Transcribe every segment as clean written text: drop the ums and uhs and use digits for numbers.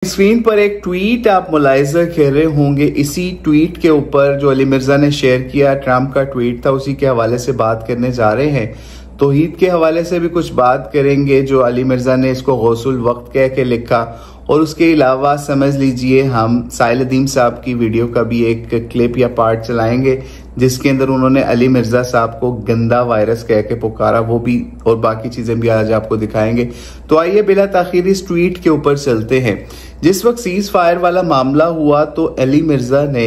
Screen पर एक tweet आप मुलाहिजा कर रहे होंगे। इसी ट्वीट के ऊपर जो अली मिर्जा ने शेयर किया, ट्रंप का ट्वीट था, उसी के हवाले से बात करने जा रहे हैं। तौहीद के हवाले से भी कुछ बात करेंगे जो अली मिर्जा ने इसको गौसुल वक्त कह के लिखा, और उसके अलावा समझ लीजिए हम साहिल अदीम साहब की वीडियो का भी एक क्लिप या पार्ट चलाएंगे जिसके अंदर उन्होंने अली मिर्जा साहब को गंदा वायरस कह के पुकारा, वो भी और बाकी चीजें भी आज आपको दिखाएंगे। तो आइए बिला ताखीर इस ट्वीट के ऊपर चलते हैं। जिस वक्त सीज फायर वाला मामला हुआ तो अली मिर्जा ने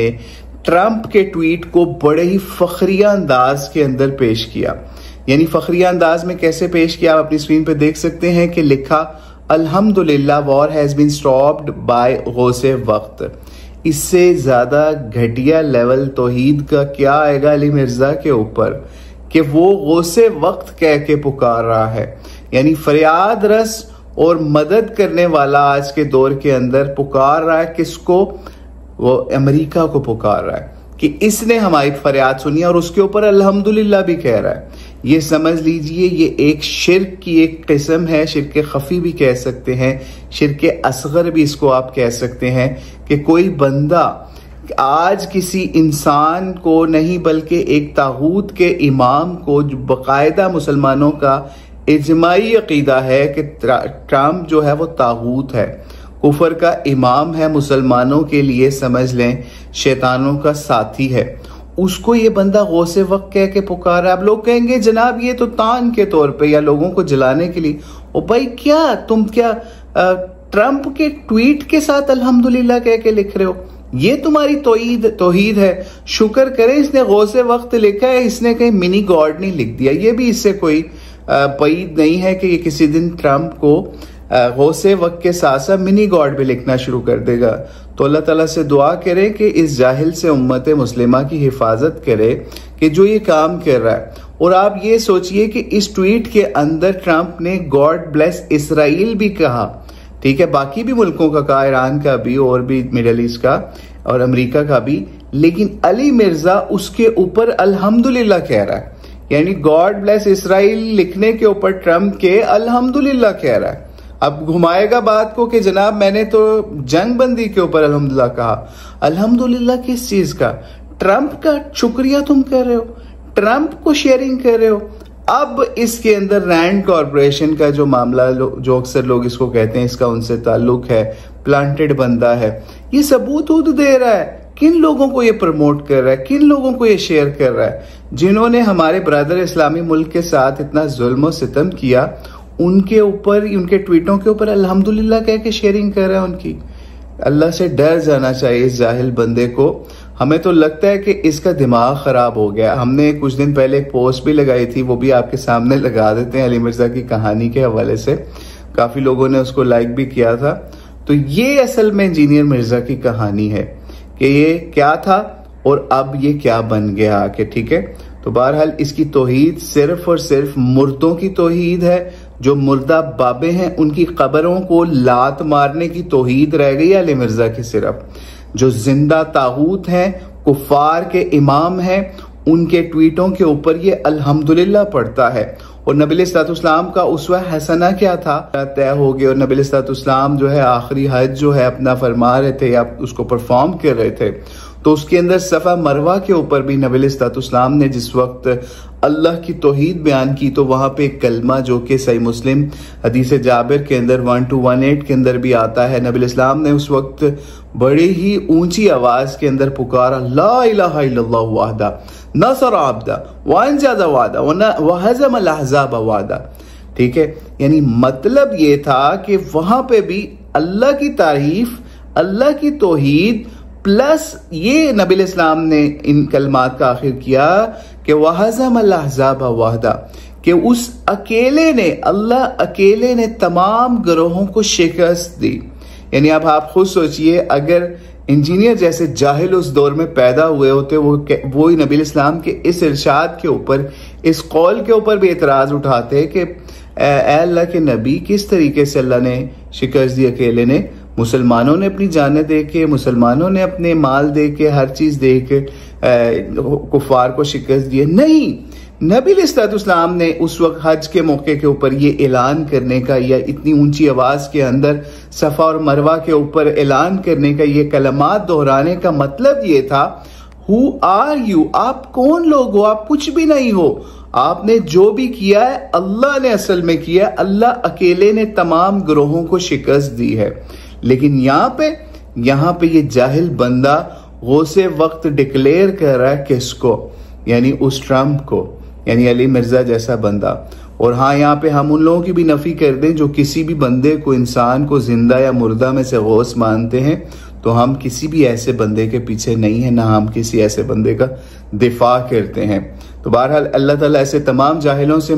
ट्रंप के ट्वीट को बड़े ही फखरिया अंदाज के अंदर पेश किया। यानी फखरिया अंदाज में कैसे पेश किया आप अपनी स्क्रीन पे देख सकते हैं कि लिखा अल्हम्दुलिल्लाह war has been stopped by गौसे वक्त। इससे ज्यादा घटिया लेवल तौहीद का क्या आएगा अली मिर्जा के ऊपर कि वो गौसे वक्त कह के पुकार रहा है। यानी फरियाद रस और मदद करने वाला आज के दौर के अंदर पुकार रहा है किसको? वो अमेरिका को पुकार रहा है कि इसने हमारी फरियाद सुनी, और उसके ऊपर अल्हम्दुलिल्लाह भी कह रहा है। ये समझ लीजिए ये एक शिर्क की एक किस्म है, शिर्क खफी भी कह सकते हैं, शिर्क असगर भी इसको आप कह सकते हैं कि कोई बंदा आज किसी इंसान को नहीं बल्कि एक तागूत के इमाम को, जो बाकायदा मुसलमानों का इजमाई अकीदा है कि ट्रंप जो है वो तागूत है, कुफर का इमाम है, मुसलमानों के लिए समझ लें शैतानों का साथी है, उसको ये बंदा गौसे वक्त कह के पुकारा। अब लोग कहेंगे जनाब ये तो तान के तौर पे या लोगों को जलाने के लिए। ओ भाई क्या तुम ट्रंप के ट्वीट के साथ अल्हम्दुलिल्लाह कह के लिख रहे हो? ये तुम्हारी तौहीद है। शुक्र करें इसने गौसे वक्त लिखा है, इसने कहीं मिनी गॉड नहीं लिख दिया। ये भी इससे कोई पईद नहीं है कि ये किसी दिन ट्रंप को गौसे वक्त के साथ साथ मिनी गॉड भी लिखना शुरू कर देगा। तो अल्लाह ताला से दुआ करे कि इस जाहिल से उम्मत मुस्लिमा की हिफाजत करे कि जो ये काम कर रहा है। और आप ये सोचिए कि इस ट्वीट के अंदर ट्रंप ने गॉड ब्लेस इसराइल भी कहा, ठीक है, बाकी भी मुल्कों का कहा, ईरान का भी और भी मिडल ईस्ट का और अमेरिका का भी, लेकिन अली मिर्जा उसके ऊपर अल्हम्दुलिल्लाह कह रहा है। यानी गॉड ब्लेस इसराइल लिखने के ऊपर ट्रंप के अल्हम्दुलिल्लाह कह रहा है। अब घुमाएगा बात को कि जनाब मैंने तो जंग बंदी के ऊपर अल्हम्दुलिल्लाह कहा। अल्हम्दुलिल्लाह किस चीज का? ट्रंप का शुक्रिया तुम कर रहे हो, ट्रंप को शेयरिंग कर रहे हो। अब इसके अंदर रैंड कॉर्पोरेशन का जो मामला, जो अक्सर लोग इसको कहते हैं इसका उनसे ताल्लुक है, प्लांटेड बंदा है, ये सबूत दे रहा है किन लोगों को ये प्रमोट कर रहा है, किन लोगों को ये शेयर कर रहा है, जिन्होंने हमारे ब्रदर इस्लामी मुल्क के साथ इतना जुल्म और सितम किया, उनके ऊपर, उनके ट्वीटों के ऊपर अल्हम्दुलिल्लाह कह के शेयरिंग कर रहा है उनकी। अल्लाह से डर जाना चाहिए इस जाहिल बंदे को। हमें तो लगता है कि इसका दिमाग खराब हो गया। हमने कुछ दिन पहले एक पोस्ट भी लगाई थी, वो भी आपके सामने लगा देते हैं, अली मिर्जा की कहानी के हवाले से। काफी लोगों ने उसको लाइक भी किया था। तो ये असल में इंजीनियर मिर्जा की कहानी है कि ये क्या था और अब ये क्या बन गया आके, ठीक है। तो बहरहाल इसकी तौहीद सिर्फ और सिर्फ मुर्दों की तौहीद है। जो मुर्दा बाबे हैं उनकी कब्रों को लात मारने की तौहीद रह गई है अली मिर्जा की सिर्फ। जो जिंदा तागूत हैं, कुफार के इमाम हैं, उनके ट्वीटों के ऊपर ये अल्हम्दुलिल्लाह पढ़ता है। और नबी अलैहिस्सलाम का उसवा हसना क्या था तय हो गया। और नबी अलैहिस्सलाम जो है आखिरी हज जो है अपना फरमा रहे थे या उसको परफॉर्म कर रहे थे, तो उसके अंदर सफा मरवा के ऊपर भी नबी अलैहिस्सलाम ने जिस वक्त अल्लाह की तौहीद बयान की, तो वहां पे एक कलमा जो कि सही मुस्लिम हदीस जाबिर के अंदर 1218 के अंदर भी आता है, नबी अलैहिस्सलाम ने उस वक्त बड़ी ही ऊंची आवाज के अंदर पुकारा, ला इलाहा इल्लल्लाह वहदा नसर अब्दा वअनजज़ वअदा वहज़म अल अहज़ाब वअदा। ठीक है, यानी मतलब ये था कि वहां पे भी अल्लाह की तारीफ, अल्लाह की तौहीद प्लस ये नबी इस्लाम ने इन कलमात का आखिर किया कि वहज़म अल अहज़ाब वहदा, कि उस अकेले ने, अल्लाह अकेले ने तमाम ग्रोहों को शिकस्त दी। यानी अब आप खुद सोचिए अगर इंजीनियर जैसे जाहिल उस दौर में पैदा हुए होते, वो ही नबी इस्लाम के इस इरशाद के ऊपर, इस कौल के ऊपर भी एतराज उठाते कि अल्लाह के नबी किस तरीके से अल्लाह ने शिकस्त दी अकेले ने। मुसलमानों ने अपनी जानें दे के, मुसलमानों ने अपने माल दे के, हर चीज दे के कुफार को शिकस्त दी। नहीं, नबी अलैहिस्सलाम ने उस वक्त हज के मौके के ऊपर ये ऐलान करने का या इतनी ऊंची आवाज के अंदर सफा और मरवा के ऊपर ऐलान करने का, ये कलमात दोहराने का मतलब ये था, हु आर यू, आप कौन लोग हो, आप कुछ भी नहीं हो। आपने जो भी किया है अल्लाह ने असल में किया है, अल्लाह अकेले ने तमाम ग्रोहों को शिकस्त दी है। लेकिन यहां पे ये जाहिल बंदा गौसे वक्त डिक्लेयर कर रहा है किसको, यानी उस ट्रम्प को, यानी अली मिर्जा जैसा बंदा। और हाँ, यहाँ पे हम उन लोगों की भी नफी कर दें जो किसी भी बंदे को, इंसान को जिंदा या मुर्दा में से गौस मानते हैं, तो हम किसी भी ऐसे बंदे के पीछे नहीं है, ना हम किसी ऐसे बंदे का दिफा करते हैं। तो बहरहाल अल्लाह ताला ऐसे तमाम जाहिलों से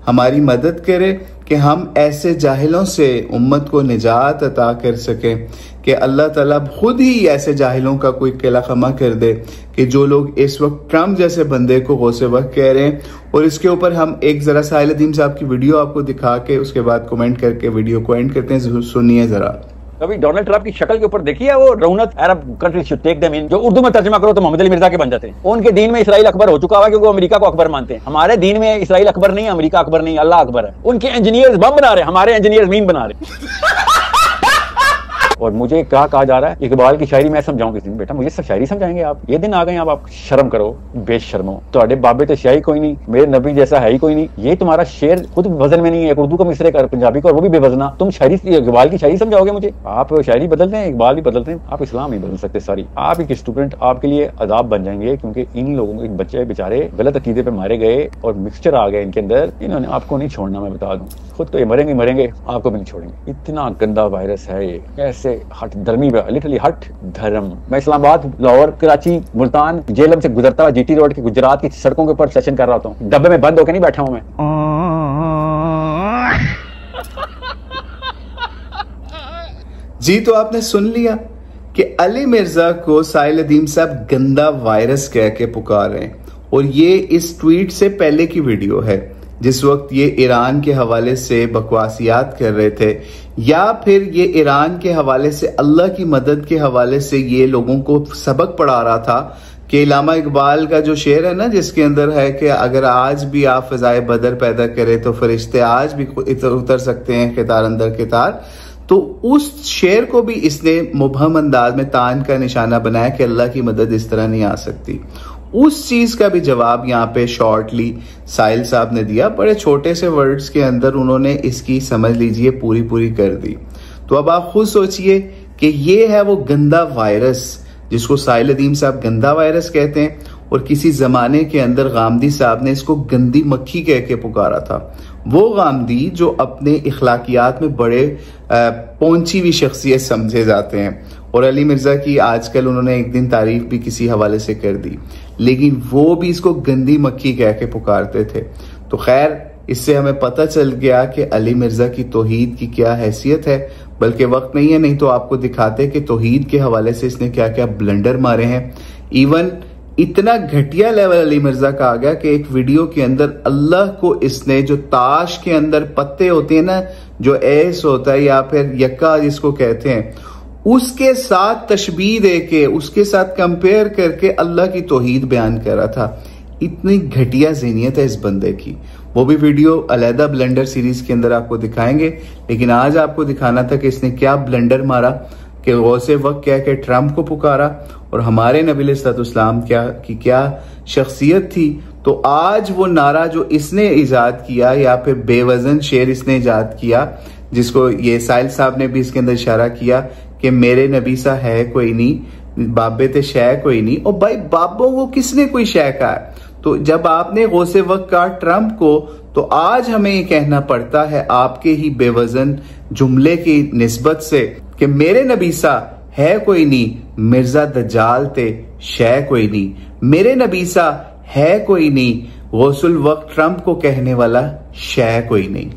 हमारी मदद करे कि हम ऐसे जाहिलों से उम्मत को निजात अता कर सकें, कि अल्लाह ताला खुद ही ऐसे जाहिलों का कोई किला खमा कर दे कि जो लोग इस वक्त ट्रम्प जैसे बंदे को गौसे वक्त कह रहे हैं। और इसके ऊपर हम एक जरा साहिल अदीम साहब की वीडियो आपको दिखा के उसके बाद कमेंट करके वीडियो को एंड करते हैं, सुनिए जरा। कभी डोनाल्ड ट्रम्प की शक्ल के ऊपर देखिए, वो रौनक Arab countries should take them in, जो उर्दू में तर्जुमा करो तो मोहम्मद अली मिर्जा के बन जाते हैं। उनके दीन में इस्राइल अकबर हो चुका हुआ, क्योंकि वो अमेरिका को अकबर मानते हैं। हमारे दीन में इस्राइल अकबर नहीं, अमेरिका अकबर नहीं, अल्लाह अकबर है। उनके इंजीनियर्स बम बना रहे, हमारे इंजीनियर्स मीन बना रहे। और मुझे क्या कहा जा रहा है, इकबाल की शायरी मैं समझाऊं किसी दिन। बेटा मुझे सब शायरी समझाएंगे आप? ये दिन आ गए अब, आप शर्म करो, बेशर्मो। तो बाबे तो शायरी कोई नहीं, मेरे नबी जैसा है ही कोई नहीं। ये तुम्हारा शेर खुद वजन में नहीं है, उर्दू का मिसरे का, पंजाबी का, और वो भी बेवजना। तुम शायरी, इकबाल की शायरी समझाओगे मुझे? आप शायरी बदलते हैं, इकबाल भी बदलते हैं, आप इस्लाम नहीं बदल सकते। सारी आप एक स्टूडेंट आपके लिए अजाब बन जाएंगे, क्योंकि इन लोगों के बच्चे बेचारे गलत अकीदे पे मारे गए और मिक्सचर आ गए इनके अंदर। इन्होंने आपको नहीं छोड़ना, मैं बता दूं। खुद तो ये मरेंगे, आपको भी नहीं छोड़ेंगे। इतना गंदा वायरस है ये, कैसे हट धर्मी, लिटरली हट धर्म। मैं इस्लामाबाद, लाहौर, कराची, मुल्तान, जेलम से गुजरता हुआ जीटी रोड के गुजरात की सड़कों के ऊपर सेशन कर रहा होता हूँ। डब्बे में बंद होकर नहीं बैठा हूं मैं। जी, तो आपने सुन लिया कि अली मिर्जा को साहिल अदीम साहब गंदा वायरस कह के पुकार रहे हैं। और ये इस ट्वीट से पहले की वीडियो है, जिस वक्त ये ईरान के हवाले से बकवासियात कर रहे थे, या फिर ये ईरान के हवाले से, अल्लाह की मदद के हवाले से ये लोगों को सबक पढ़ा रहा था। कि इलामा इकबाल का जो शेर है ना, जिसके अंदर है कि अगर आज भी आप फिजाए बदर पैदा करें तो फरिश्ते आज भी उतर सकते हैं कितार अंदर कितार। तो उस शेर को भी इसने मुबहम अंदाज में तान का निशाना बनाया कि अल्लाह की मदद इस तरह नहीं आ सकती। उस चीज का भी जवाब यहाँ पे शॉर्टली साहिल साहब ने दिया, बड़े छोटे से वर्ड्स के अंदर उन्होंने इसकी समझ लीजिए पूरी कर दी। तो अब आप खुद सोचिए कि ये है वो गंदा वायरस जिसको साहिल अदीम साहब गंदा वायरस कहते हैं, और किसी जमाने के अंदर गामदी साहब ने इसको गंदी मक्खी कह के पुकारा था। वो गामदी जो अपने इखलाकियात में बड़े पहुंची हुई शख्सियत समझे जाते हैं। और अली मिर्जा की आजकल उन्होंने एक दिन तारीफ भी किसी हवाले से कर दी, लेकिन वो भी इसको गंदी मक्खी कह के पुकारते थे। तो खैर, इससे हमें पता चल गया कि अली मिर्जा की तौहीद की क्या हैसियत है। बल्कि वक्त नहीं है, नहीं तो आपको दिखाते कि तौहीद के हवाले से इसने क्या क्या ब्लंडर मारे हैं। इवन इतना घटिया लेवल अली मिर्जा का आ गया कि एक वीडियो के अंदर अल्लाह को इसने, जो ताश के अंदर पत्ते होते हैं ना, जो एस होता है या फिर यक्का जिसको कहते हैं, उसके साथ तशबीह देके, उसके साथ कंपेयर करके अल्लाह की तौहीद बयान कर रहा था। इतनी घटिया ज़हनियत है इस बंदे की। वो भी वीडियो अलहदा ब्लंडर सीरीज के अंदर आपको दिखाएंगे, लेकिन आज आपको दिखाना था कि इसने क्या ब्लंडर मारा कि गौसे वक्त क्या कि ट्रम्प को पुकारा, और हमारे नबी अलैहिस्सलाम क्या शख्सियत थी। तो आज वो नारा जो इसने इजाद किया, या फिर बेवजन शेर इसने इजाद किया, जिसको ये साहिल साहब ने भी इसके अंदर इशारा किया कि मेरे नबी सा है कोई नहीं, बाबे ते शय कोई नहीं। और भाई बाबों को किसने कोई शय कहा है? तो जब आपने गौसे वक्त कहा ट्रम्प को, तो आज हमें ये कहना पड़ता है आपके ही बेवजन जुमले की निस्बत से कि मेरे नबी सा है कोई नहीं, मिर्जा दज्जाल ते शय कोई नहीं। मेरे नबी सा है कोई नहीं, गौसुल वक्त ट्रम्प को कहने वाला शय कोई नहीं।